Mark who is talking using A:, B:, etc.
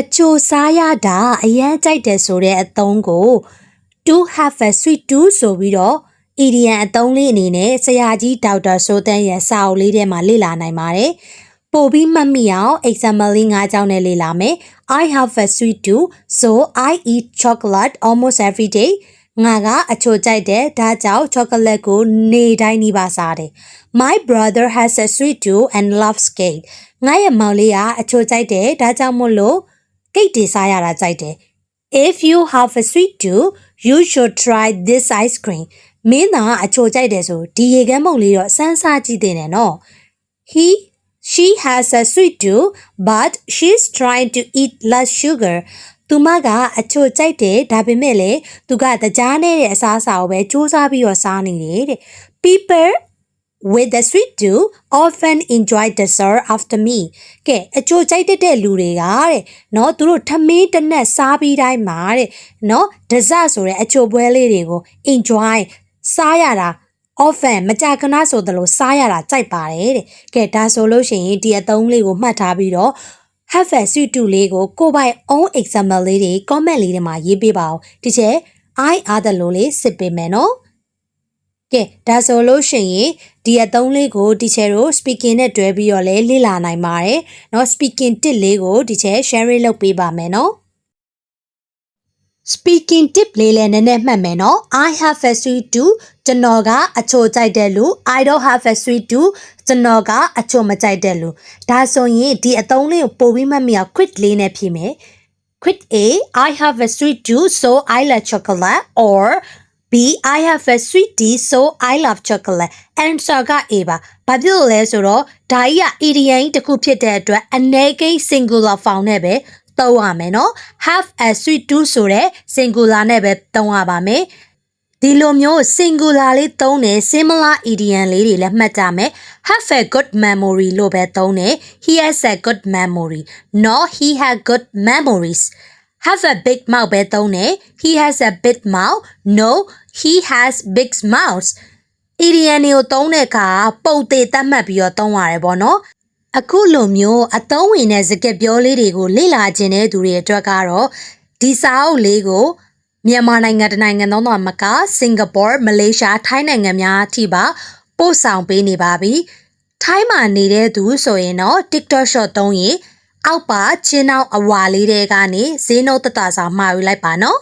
A: အချိုစားရတာအရန်ကြိုက်တယ်ဆိုတဲ့အသုံးကို to have a sweet tooth ဆိုပြီးတော့ idiom အသုံးလေးအနေနဲ့ဆရာကြီးဒေါက်တာစိုးသန်းရဲ့စာအုပ်လေးထဲမှာလေ့လာနိုင်ပါတယ်။ပို့ပြီးမှတ်မိအောင် example လေး၅ကြောင်းနဲ့လေ့လာမယ်။ I have a sweet tooth, so I eat chocolate almost every day. ငါကအချိုကြိုက်တယ်ဒါကြောင့် chocolate ကိုနေတိုင်းနီးပါးစားတယ်။ My brother has a sweet tooth and loves cake. ငါရဲ့မောင်လေးကအချိုကြိုက်တယ်ဒါကြောင့်မို့လို့ကိတ်တွေစားရတာကြိုက်တယ်။ If you have a sweet tooth, you should try this ice cream. မင်းသာအချိုကြိုက်တယ်ဆိုဒီရေကမ်းမုန့်လေးတော့စမ်းစားကြည့်သင့်တယ်နော်။ She has a sweet tooth, but she's trying to eat less sugar. သူမကအချိုကြိုက်တယ်ဒါပေမဲ့လည်းသူကတကြားနဲ့တဲ့အစားအစာကိုပဲစူးစမ်းပြီးတော့စားနေတယ်တဲ့။ People with a sweet tooth often enjoy dessert after meal. ကဲအချိုကြိုက်တဲ့လူတွေကတဲ့နော်သူတို့ထမင်းတစ်နက်စားပြီးတိုင်းမှာတဲ့နော် dessert ဆိုတဲ့အချိုပွဲလေးတွေကို enjoy စားရတာ often မကြာခဏဆိုသလိုစားရတာကြိုက်ပါတယ်တဲ့။ကဲဒါဆိုလို့ရှိရင်ဒီအသုံးလေးကိုမှတ်ထားပြီးတော့ have a sweet tooth လေးကိုကိုပိုင် own example လေးတွေ comment လေးတွေမှာရေးပေးပါဦး။ဒီချက် I အားသလိုလေးစစ်ပေးမယ်နော်။ကဲဒါဆိုလို့ရှိရင်ဒီအသုံးလေးကိုဒီချက်တို့ speaking နဲ့တွဲပြီးတော့လည်းလေ့လာနိုင်ပါတယ်။နော် speaking tip လေးကိုဒီချက် share လုပ်ပေးပါမယ်နော်။ speaking tip လေးလည်းနည်းနည်းမှတ်မယ်နော် I have a sweet tooth ကျွန်တော်ကအချိုကြိုက်တဲ့လူ I don't have a sweet tooth ကျွန်တော်ကအချိုမကြိုက်တဲ့လူဒါဆိုရင်ဒီအသုံးလေးကိုပို့ပြီးမှတ်မိအောင် quick လေးနဲ့ဖြေမယ် quick A I have a sweet tooth so I like chocolate or B I have a sweet tea so I love chocolate answer က A ပါဘာဖြစ်လို့လဲဆိုတော့ဒါကြီးက idiom တစ်ခုဖြစ်တဲ့အတွက်အနေကိန်း singular form နဲ့ပဲသုံးရမယ်နော် have a sweet tooth ဆိုတဲ့ singular နဲ့ပဲသုံးရပါမယ်ဒီလိုမျိုး singular လေးသုံးတယ် similar idiom လေးတွေလည်းမှတ်ကြမယ် have a good memory လို့ပဲသုံးတယ် he has a good memory no he has good memories have a big mouth ပဲသုံးတယ် he has a big mouth no he has big mouth idiom တွေကိုသုံးတဲ့အခါပုံသေးသတ်မှတ်ပြီးတော့သုံးရတယ်ပေါ့နော်အခုလိုမျိုးအသုံးဝင်တဲ့စကားပြောလေးတွေကိုလေ့လာခြင်းတဲ့သူတွေအတွက်ကတော့ဒီစာအုပ်လေးကိုမြန်မာနိုင်ငံတနိုင်ငံသုံးတော့မကစင်ကာပူမလေးရှားထိုင်းနိုင်ငံများအထိပါပို့ဆောင်ပေးနေပါပြီထိုင်းမှာနေတဲ့သူဆိုရင်တော့ TikTok short သုံးရင်အောက်ပါချင်းနောက်အဝါလေးတွေကနေဈေးနှုန်းသက်သာဆောင်မှာယူလိုက်ပါနော်